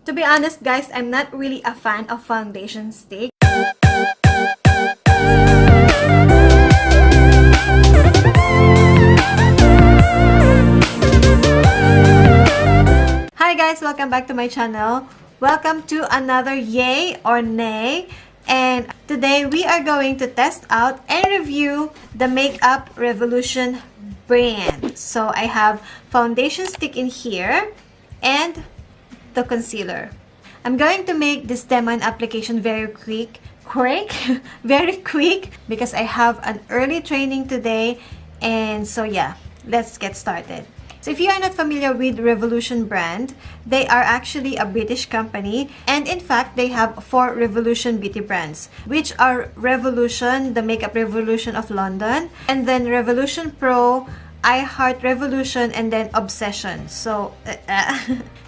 To be honest, guys, I'm not really a fan of foundation stick. Hi guys, welcome back to my channel. Welcome to another yay or nay. And today we are going to test out and review the Makeup Revolution brand. So I have foundation stick in here and the concealer. I'm going to make this demo and application very quick, very quick, because I have an early training today. And so yeah, let's get started. So if you are not familiar with Revolution brand, they are actually a British company, and in fact they have 4 Revolution beauty brands, which are Revolution, the Makeup Revolution of London, and then Revolution Pro, I Heart Revolution, and then Obsession. So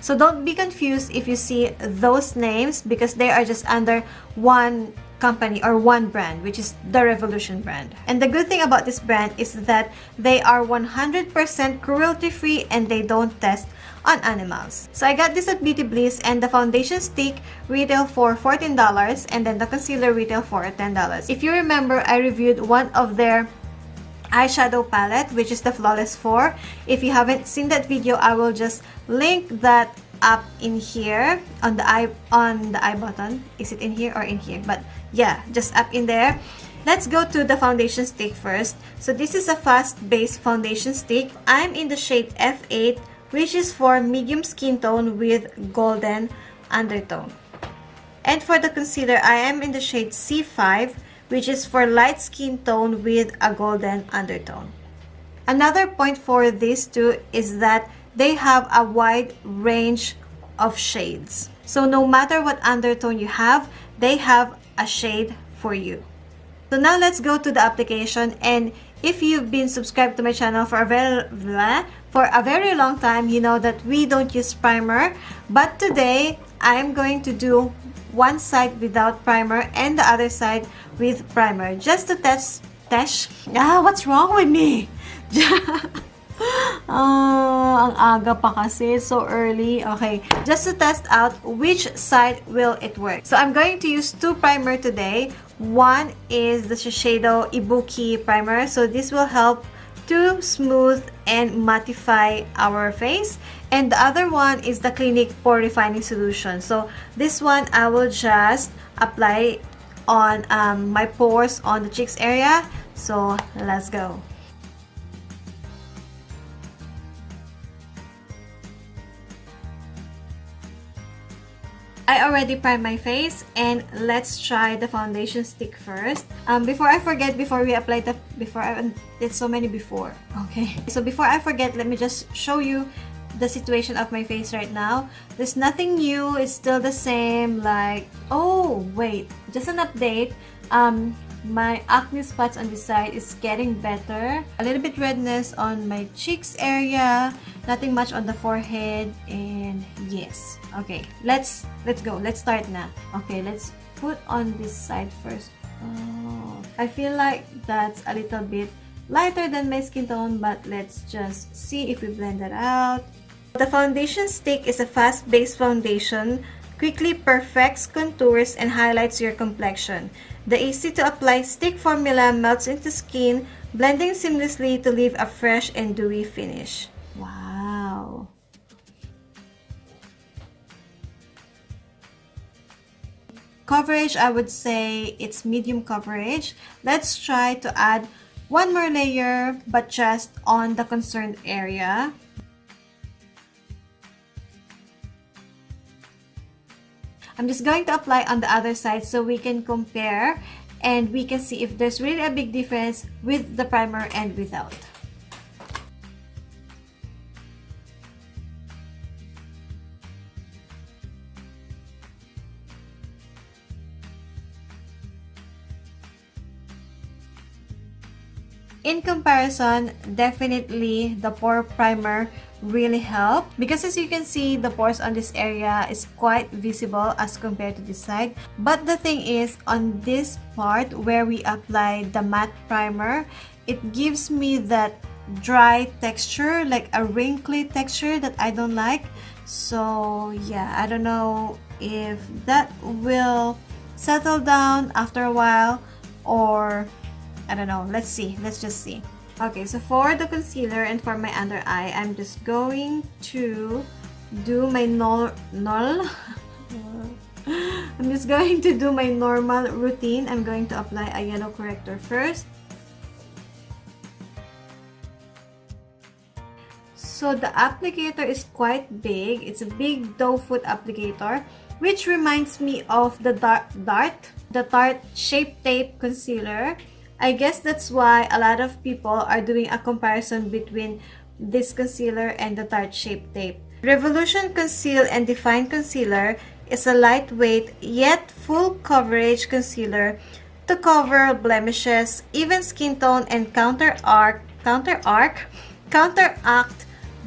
so don't be confused if you see those names, because they are just under one company or one brand, which is the Revolution brand. And the good thing about this brand is that they are 100% cruelty free and they don't test on animals. So I got this at Beauty Bliss, and the foundation stick retail for $14 and then the concealer retail for $10. If you remember, I reviewed one of their eyeshadow palette, which is the Flawless 4. If you haven't seen that video, I will just link that up in here on the eye button. Is it in here or in here? But yeah, just up in there. Let's go to the foundation stick first. So this is a fast base foundation stick. I'm in the shade F8, which is for medium skin tone with golden undertone. And for the concealer, I am in the shade C5, which is for light skin tone with a golden undertone. Another point for these two is that they have a wide range of shades. So no matter what undertone you have, they have a shade for you. So now let's go to the application. And if you've been subscribed to my channel for a very long time, you know that we don't use primer. But today, I'm going to do one side without primer and the other side with primer, just to test. What's wrong with me? Ang aga pa kasi, it's so early. Okay, just to test out which side will it work. So I'm going to use 2 primer today. One is the Shiseido Ibuki primer. So this will help to smooth and mattify our face. And the other one is the Clinique Pore Refining Solution. So this one I will just apply on my pores on the cheeks area. So let's go. I already primed my face, and let's try the foundation stick first. Before I forget, it's so many before. Okay, so before I forget, let me just show you the situation of my face right now. There's nothing new, it's still the same. Like, oh wait, just an update. My acne spots on this side is getting better. A little bit redness on my cheeks area, nothing much on the forehead, and yes. Okay, let's go. Let's start now. Okay, let's put on this side first. Oh, I feel like that's a little bit lighter than my skin tone, but let's just see if we blend that out. The foundation stick is a fast-based foundation, quickly perfects contours and highlights your complexion. The easy-to-apply stick formula melts into skin, blending seamlessly to leave a fresh and dewy finish. Wow! Coverage, I would say it's medium coverage. Let's try to add one more layer, but just on the concerned area. I'm just going to apply on the other side so we can compare and we can see if there's really a big difference with the primer and without. In comparison, definitely the pore primer really help, because as you can see, the pores on this area is quite visible as compared to this side. But the thing is, on this part where we apply the matte primer, it gives me that dry texture, like a wrinkly texture that I don't like. So yeah, I don't know if that will settle down after a while, or I don't know. Let's see. Let's just see. Okay, so for the concealer and for my under eye, I'm just going to do my I'm just going to do my normal routine. I'm going to apply a yellow corrector first. So the applicator is quite big. It's a big doe foot applicator, which reminds me of the Tarte Shape Tape concealer. I guess that's why a lot of people are doing a comparison between this concealer and the Tarte Shape Tape. Revolution Conceal and Define Concealer is a lightweight yet full coverage concealer to cover blemishes, even skin tone, and counteract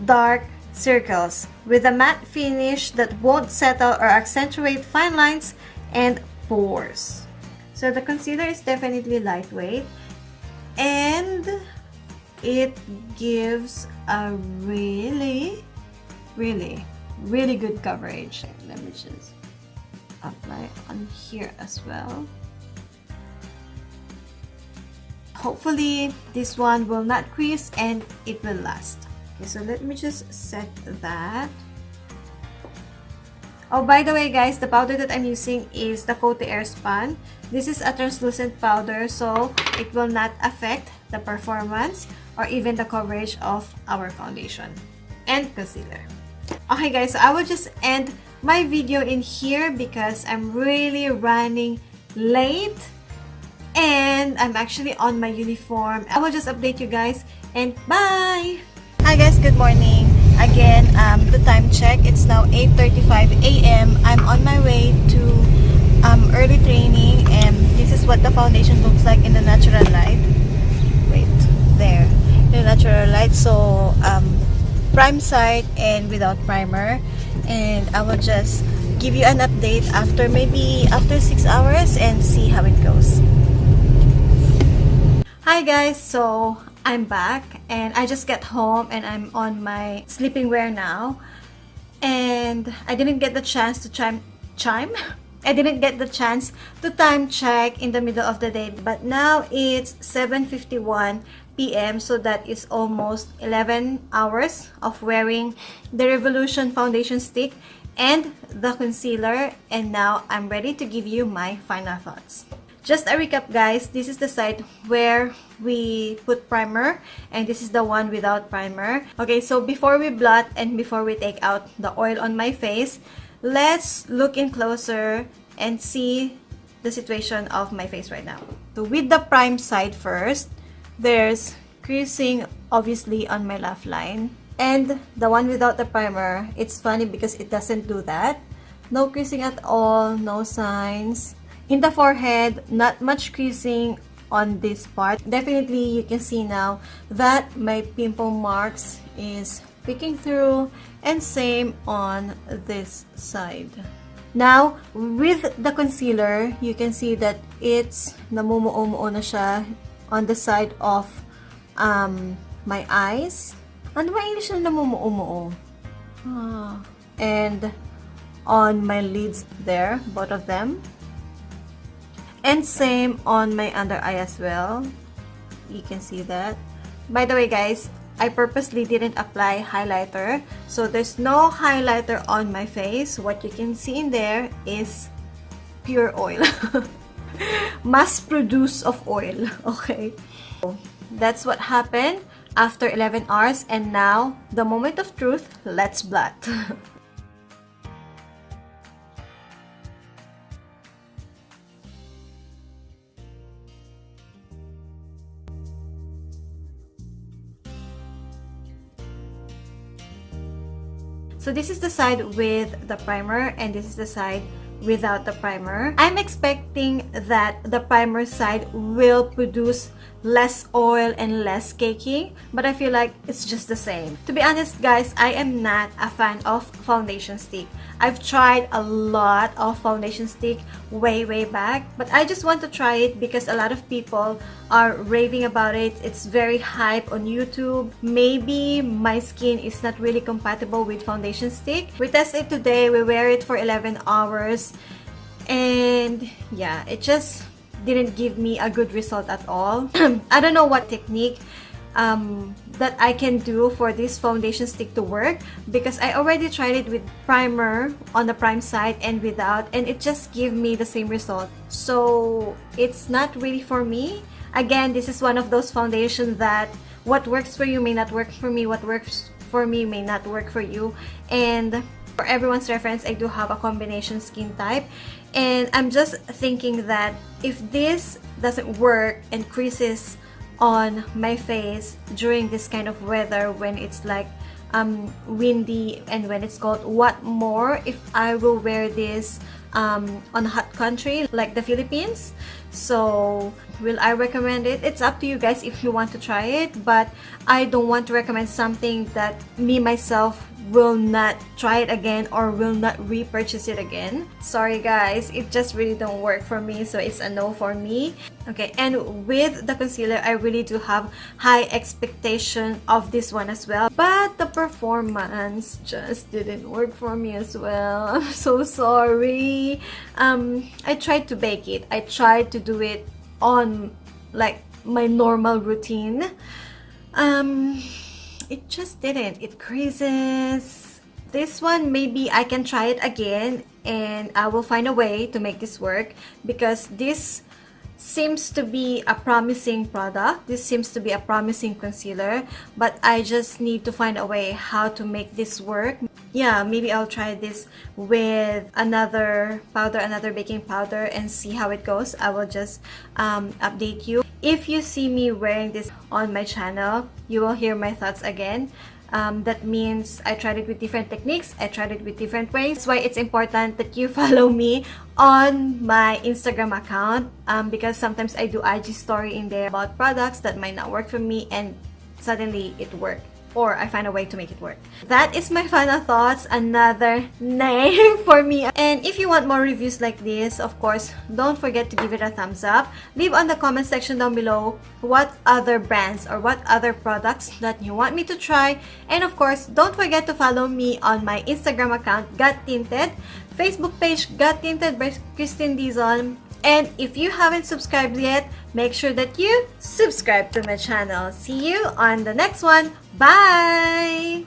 dark circles with a matte finish that won't settle or accentuate fine lines and pores. So the concealer is definitely lightweight and it gives a really good coverage. Let me just apply on here as well. Hopefully this one will not crease and it will last. Okay, so let me just set that. Oh, by the way guys, the powder that I'm using is the Coty Airspun. This is a translucent powder, so it will not affect the performance or even the coverage of our foundation and concealer. Okay guys, so I will just end my video in here because I'm really running late and I'm actually on my uniform. I will just update you guys and bye! Hi guys, good morning. Again, the time check, it's now 8:35 a.m. I'm on my way to early training and this is what the foundation looks like in the natural light. Wait, there. In the natural light, so prime side and without primer, and I will just give you an update after 6 hours and see how it goes. Hi guys, so I'm back and I just got home and I'm on my sleeping wear now, and I didn't get the chance to I didn't get the chance to time check in the middle of the day, but now it's 7:51 p.m. so that is almost 11 hours of wearing the Revolution foundation stick and the concealer, and now I'm ready to give you my final thoughts. Just a recap guys, this is the side where we put primer and this is the one without primer. Okay, so before we blot and before we take out the oil on my face, let's look in closer and see the situation of my face right now. So with the prime side first, there's creasing obviously on my laugh line, and the one without the primer, it's funny because it doesn't do that. No creasing at all, no signs. In the forehead, not much creasing on this part. Definitely you can see now that my pimple marks is peeking through, and same on this side. Now with the concealer, you can see that it's namumuo na siya on the side of my eyes. Ano ba English na namumuo? And on my lids there, both of them. And same on my under eye as well. You can see that. By the way guys, I purposely didn't apply highlighter. So there's no highlighter on my face. What you can see in there is pure oil. Mass produce of oil. Okay. So that's what happened after 11 hours. And now, the moment of truth, let's blot. So this is the side with the primer and this is the side without the primer. I'm expecting that the primer side will produce less oil and less cakey, but I feel like it's just the same. To be honest guys, I am not a fan of foundation stick. I've tried a lot of foundation stick way back, but I just want to try it because a lot of people are raving about it. It's very hype on YouTube. Maybe my skin is not really compatible with foundation stick. We test it today. We wear it for 11 hours, and yeah, it just didn't give me a good result at all. I don't know what technique that I can do for this foundation stick to work, because I already tried it with primer on the prime side and without, and it just gave me the same result. So it's not really for me. Again, this is one of those foundations that what works for you may not work for me, what works for me may not work for you. And for everyone's reference, I do have a combination skin type, and I'm just thinking that if this doesn't work and creases on my face during this kind of weather, when it's like windy and when it's cold, what more if I will wear this on a hot country like the Philippines? So will I recommend it? It's up to you guys if you want to try it, but I don't want to recommend something that me myself will not try it again or will not repurchase it again. Sorry guys, it just really don't work for me, so it's a no for me. Okay, and with the concealer, I really do have high expectation of this one as well, but the performance just didn't work for me as well. I'm so sorry. I tried to bake it. I tried to do it on like my normal routine. It just didn't. It creases. This one, maybe I can try it again and I will find a way to make this work, because this seems to be a promising product. This seems to be a promising concealer, but I just need to find a way how to make this work. Yeah, maybe I'll try this with another powder, another baking powder, and see how it goes. I will just update you. If you see me wearing this on my channel, you will hear my thoughts again. That means I tried it with different techniques. I tried it with different ways. That's why it's important that you follow me on my Instagram account, because sometimes I do IG story in there about products that might not work for me and suddenly it worked, or I find a way to make it work. That is my final thoughts. Another nay for me. And if you want more reviews like this, of course, don't forget to give it a thumbs up. Leave on the comment section down below what other brands or what other products that you want me to try. And of course, don't forget to follow me on my Instagram account, Got Tinted, Facebook page, Got Tinted by Christine Dizon. And if you haven't subscribed yet, make sure that you subscribe to my channel. See you on the next one. Bye!